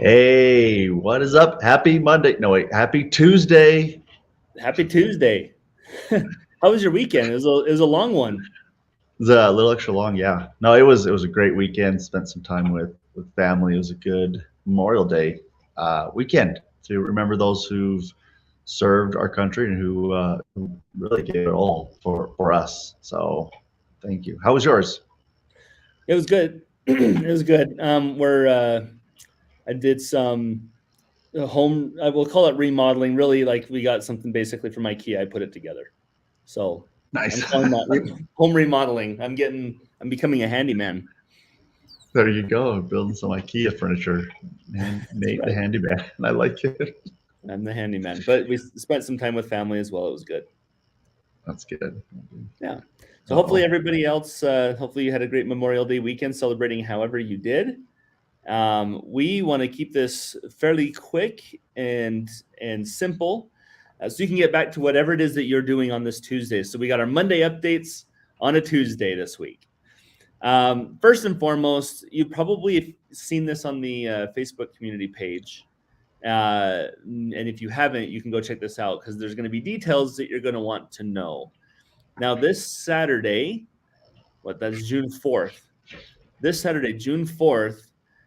Hey, what is up? Happy Monday. No, wait, happy Tuesday. Happy Tuesday. How was your weekend? It was a long one. It's a little extra long, yeah. No, it was a great weekend. Spent some time with family. It was a good Memorial Day weekend to remember those who've served our country and who really gave it all for us. So, thank you. How was yours? It was good. It was good. Where I did some home. I will call it remodeling. Really, like we got something basically from IKEA. I put it together. So I'm Nice. calling that home remodeling. I'm becoming a handyman. There you go, building some IKEA furniture. Man, That's Nate the right. handyman. I like it. I'm the handyman. But we spent some time with family as well. It was good. That's good. Yeah. So hopefully Oh, everybody else. Hopefully you had a great Memorial Day weekend celebrating however you did. We want to keep this fairly quick and simple, so you can get back to whatever it is that you're doing on this Tuesday. So we got our Monday updates on a Tuesday this week. First and foremost, you probably have seen this on the Facebook community page. And if you haven't, you can go check this out because there's going to be details that you're going to want to know. Now, this Saturday, that's June 4th. This Saturday, June 4th,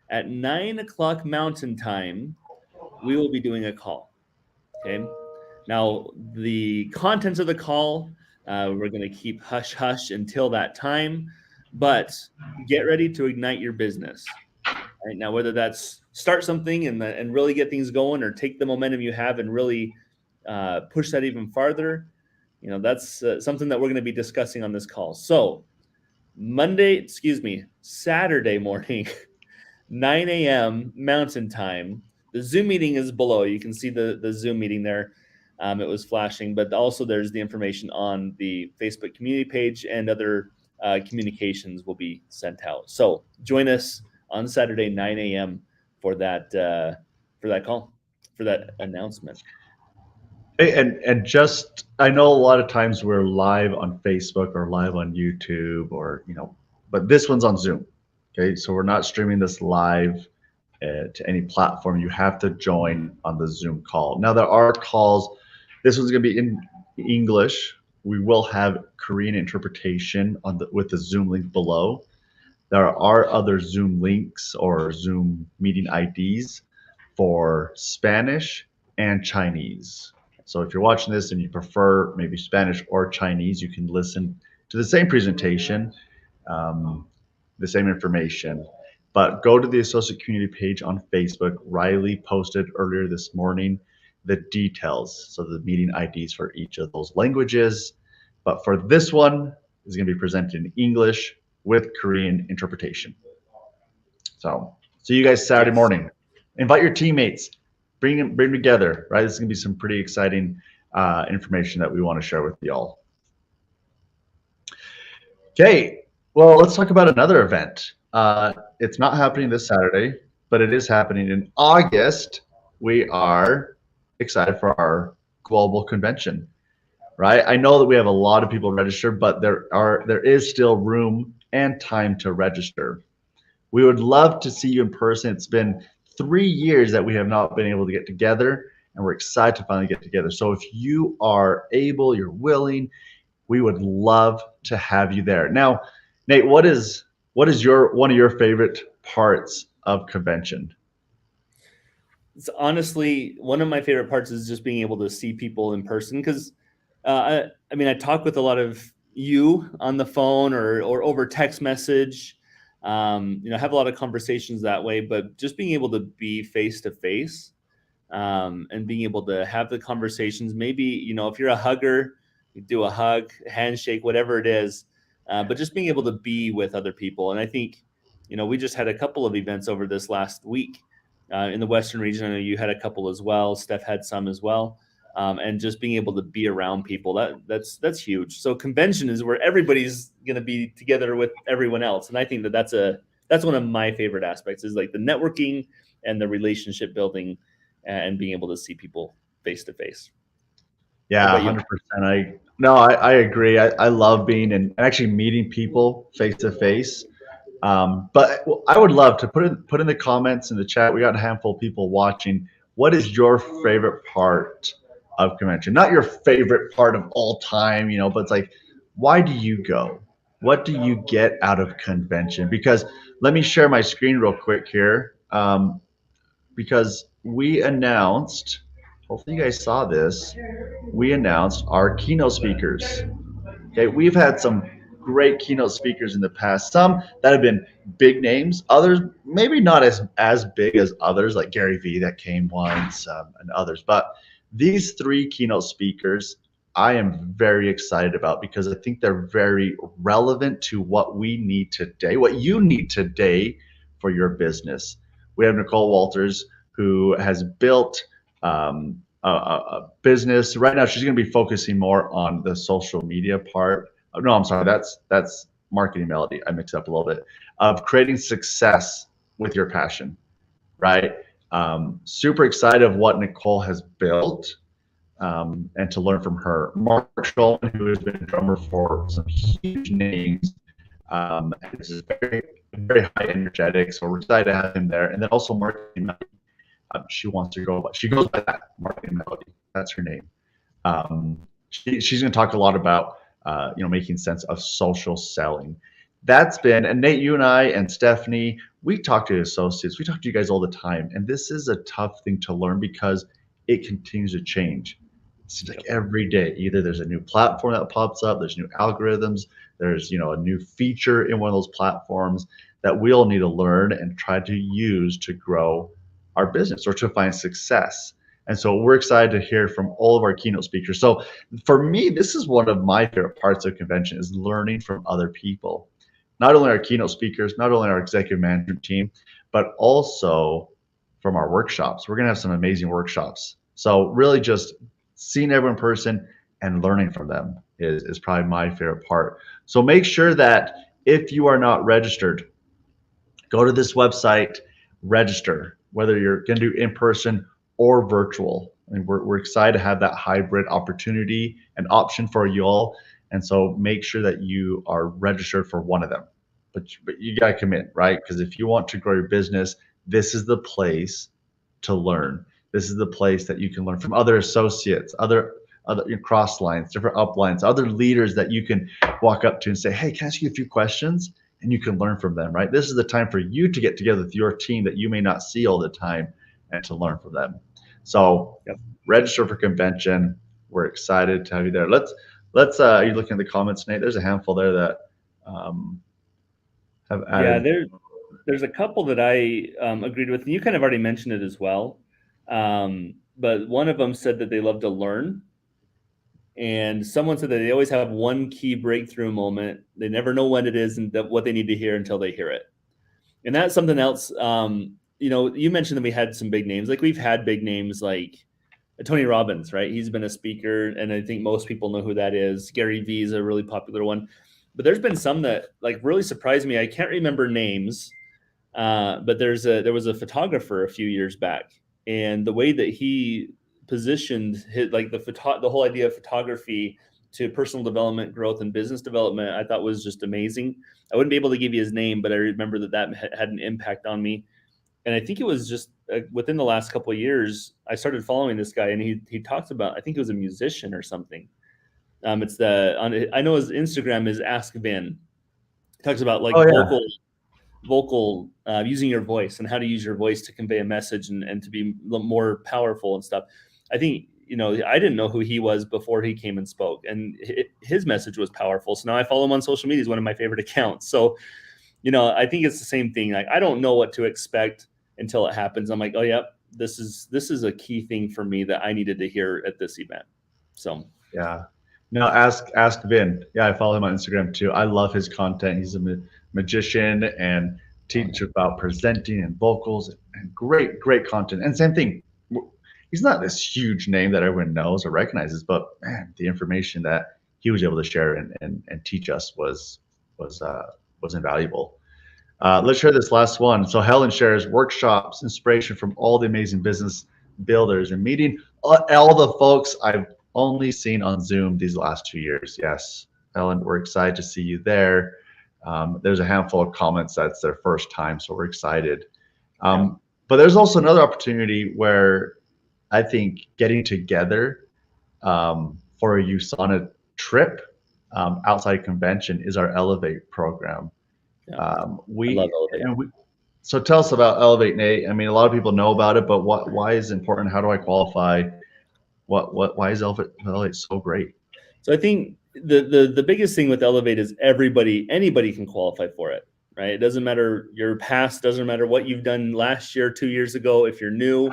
at 9 o'clock Mountain Time, we will be doing a call. Okay. Now, the contents of the call, we're going to keep hush hush until that time, but get ready to ignite your business. Right now, whether that's start something and really get things going, or take the momentum you have and really push that even farther, that's something that we're going to be discussing on this call. So, Saturday morning, 9 a.m. Mountain Time. The Zoom meeting is below. You can see the Zoom meeting there. It was flashing, but also there's the information on the Facebook community page, and other communications will be sent out. So join us on Saturday, 9 a.m. for that call, for that announcement. hey, and just I know a lot of times we're live on Facebook or live on YouTube or but this one's on Zoom. Okay, so we're not streaming this live to any platform. You have to join on the Zoom call. Now there are calls. This one's going to be in English. We will have Korean interpretation with the Zoom link below. There are other Zoom links or Zoom meeting IDs for Spanish and Chinese. So if you're watching this and you prefer maybe Spanish or Chinese, you can listen to the same presentation, the same information. But go to the associate community page on Facebook. Riley posted earlier this morning the details, so the meeting IDs for each of those languages. But for this one, is going to be presented in English with Korean interpretation. So see you guys Saturday Yes. morning. Invite your teammates. Bring them together. Right, this is going to be some pretty exciting information that we want to share with y'all. Okay, well, let's talk about another event. It's not happening this Saturday, but it is happening in August. We are excited for our global convention, right? I know that we have a lot of people registered, but there is still room and time to register. We would love to see you in person. It's been 3 years that we have not been able to get together, and we're excited to finally get together. So if you are able, you're willing, we would love to have you there. Now, Nate, what is your one of your favorite parts of convention? It's honestly one of my favorite parts is just being able to see people in person because I talk with a lot of you on the phone or over text message. Have a lot of conversations that way, but just being able to be face to face and being able to have the conversations. Maybe if you're a hugger, you do a hug, handshake, whatever it is. But just being able to be with other people, and I think we just had a couple of events over this last week in the Western region. I know you had a couple as well. Steph had some as well. And just being able to be around people, that's huge. So convention is where everybody's going to be together with everyone else, and I think that's one of my favorite aspects is like the networking and the relationship building and being able to see people face to face. How Yeah, about you? 100%. I agree. I love being and actually meeting people face to face. But I would love to put in the comments in the chat. We got a handful of people watching. What is your favorite part of convention? Not your favorite part of all time, but it's like, why do you go? What do you get out of convention? Because let me share my screen real quick here. Because we announced, hopefully you guys saw this, we announced our keynote speakers. Okay, we've had some great keynote speakers in the past. Some that have been big names. Others maybe not as big as others, like Gary Vee that came once, and others. But these three keynote speakers, I am very excited about because I think they're very relevant to what we need today, what you need today for your business. We have Nicole Walters, who has built a business. Right now, she's going to be focusing more on the social media part. Oh, no, I'm sorry. That's marketing melody. I mixed up a little bit of creating success with your passion, right? Super excited of what Nicole has built, and to learn from her. Mark Schulman, who has been a drummer for some huge names, is very, very high energetic. So we're excited to have him there. And then also marketing melody. She wants to go, but she goes by that, marketing melody. That's her name. She's going to talk a lot about making sense of social selling. That's been, and Nate, you and I and Stephanie, we talk to associates, we talk to you guys all the time, and this is a tough thing to learn because it continues to change. It's like every day, either there's a new platform that pops up, there's new algorithms, there's a new feature in one of those platforms that we all need to learn and try to use to grow our business or to find success. And so we're excited to hear from all of our keynote speakers. So for me, this is one of my favorite parts of convention is learning from other people. Not only our keynote speakers, not only our executive management team, but also from our workshops. We're going to have some amazing workshops. So really just seeing everyone in person and learning from them is probably my favorite part. So make sure that if you are not registered, go to this website, register, whether you're going to do in person or virtual. I mean, we're excited to have that hybrid opportunity and option for you all. And so make sure that you are registered for one of them. But you got to commit, right? Because if you want to grow your business, this is the place to learn. This is the place that you can learn from other associates, other cross lines, different uplines, other leaders that you can walk up to and say, hey, can I ask you a few questions? And you can learn from them, right? This is the time for you to get together with your team that you may not see all the time and to learn from them. So register for convention. We're excited to have you there. Let's are you looking at the comments, Nate? There's a handful there that have added. Yeah, there's a couple that I agreed with, and you kind of already mentioned it as well. But one of them said that they love to learn. And someone said that they always have one key breakthrough moment. They never know when it is and what they need to hear until they hear it. And that's something else. You mentioned that we had some big names. Like we've had big names like Tony Robbins, right? He's been a speaker, and I think most people know who that is. Gary Vee is a really popular one. But there's been some that like really surprised me. I can't remember names, but there was a photographer a few years back, and the way that he positioned the whole idea of photography to personal development, growth, and business development, I thought was just amazing. I wouldn't be able to give you his name, but I remember that had an impact on me. And I think it was just within the last couple of years, I started following this guy, and he talks about, I think he was a musician or something. I know his Instagram is Ask Vin. He talks about like vocal using your voice and how to use your voice to convey a message and to be more powerful and stuff. I think, I didn't know who he was before he came and spoke, and his message was powerful. So now I follow him on social media. He's one of my favorite accounts. So, I think it's the same thing. Like, I don't know what to expect until it happens. I'm like, oh yeah, this is a key thing for me that I needed to hear at this event. So yeah. No, ask Vin. Yeah, I follow him on Instagram too. I love his content. He's a magician and teach about presenting and vocals and great content. And same thing, he's not this huge name that everyone knows or recognizes, but man, the information that he was able to share and teach us was invaluable. Let's share this last one. So Helen shares workshops, inspiration from all the amazing business builders, and meeting all the folks I've only seen on Zoom these last 2 years. Yes, Helen, we're excited to see you there. There's a handful of comments that's their first time, so we're excited. Yeah. But there's also another opportunity where I think getting together for a USANA trip outside convention is our Elevate program. Yeah. Um, I love we Elevate. and we so tell us about Elevate, Nate. I mean, a lot of people know about it, but why is it important? How do I qualify? Why is Elevate so great? So I think the biggest thing with Elevate is anybody can qualify for it, right? It doesn't matter your past, doesn't matter what you've done last year, 2 years ago. If you're new,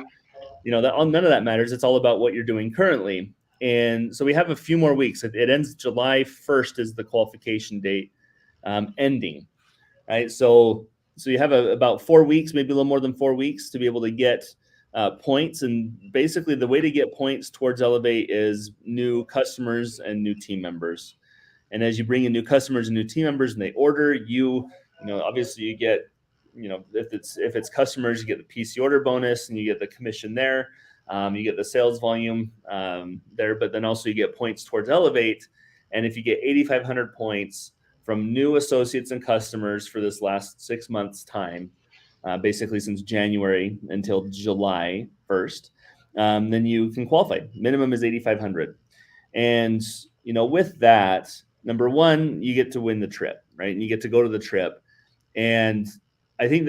that none of that matters. It's all about what you're doing currently. And so we have a few more weeks. It ends July 1st is the qualification date ending, right? So you have about 4 weeks, maybe a little more than 4 weeks to be able to get points. And basically the way to get points towards Elevate is new customers and new team members. And as you bring in new customers and new team members and they order, obviously you get, if it's customers, you get the PC order bonus and you get the commission there. You get the sales volume there, but then also you get points towards Elevate. And if you get 8,500 points from new associates and customers for this last 6 months time, basically since January until July 1st, then you can qualify. Minimum is 8,500. And, with that, number one, you get to win the trip, right? And you get to go to the trip. And I think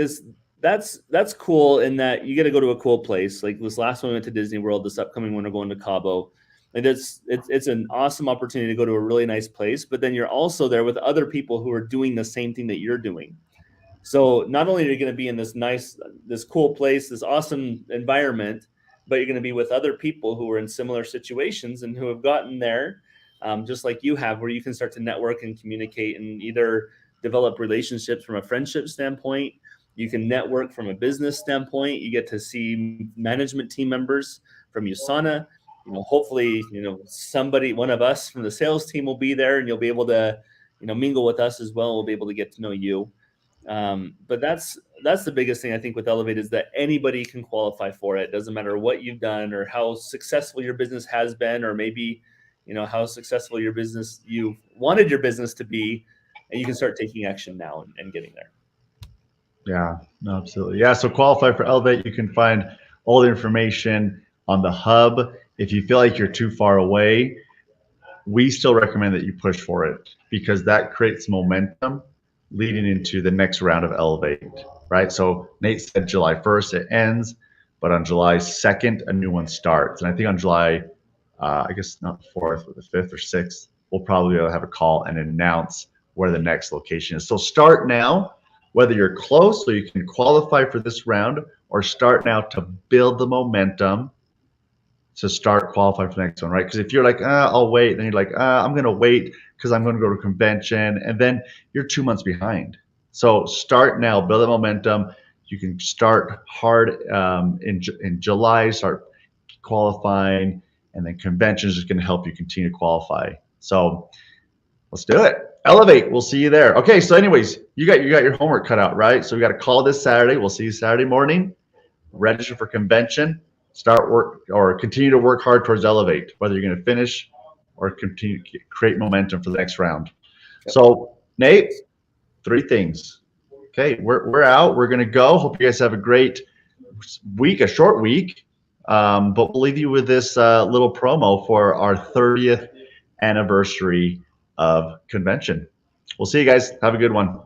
that's cool in that you get to go to a cool place. Like this last one we went to Disney World, this upcoming one we're going to Cabo. Like it's an awesome opportunity to go to a really nice place, but then you're also there with other people who are doing the same thing that you're doing. So not only are you going to be in this cool place, this awesome environment, but you're going to be with other people who are in similar situations and who have gotten there, just like you have, where you can start to network and communicate and either develop relationships from a friendship standpoint. You can network from a business standpoint. You get to see management team members from USANA. Hopefully, one of us from the sales team will be there and you'll be able to, mingle with us as well. We'll be able to get to know you. But that's the biggest thing I think with Elevate is that anybody can qualify for it. It doesn't matter what you've done or how successful your business has been, or maybe, how successful you wanted your business to be, and you can start taking action now and getting there. Yeah, no, absolutely. Yeah, so qualify for Elevate. You can find all the information on the hub. If you feel like you're too far away, we still recommend that you push for it because that creates momentum leading into the next round of Elevate, right? So Nate said July 1st it ends, but on July 2nd, a new one starts. And I think on July, I guess not the 4th, but the 5th or 6th, we'll probably have a call and announce where the next location is. So start now, whether you're close so you can qualify for this round, or start now to build the momentum to start qualifying for the next one, right? Because if you're like, I'll wait, then you're like, I'm going to wait because I'm going to go to a convention, and then you're 2 months behind. So start now, build the momentum. You can start hard in July, start qualifying, and then conventions is going to help you continue to qualify. So let's do it. Elevate. We'll see you there. Okay. So, anyways, you got your homework cut out, right? So we got a call this Saturday. We'll see you Saturday morning. Register for convention. Start work or continue to work hard towards Elevate, whether you're going to finish or continue to create momentum for the next round. Yep. So, Nate, 3 things. Okay, we're out. We're going to go. Hope you guys have a great week, a short week. But we'll leave you with this little promo for our 30th anniversary of convention. We'll see you guys. Have a good one.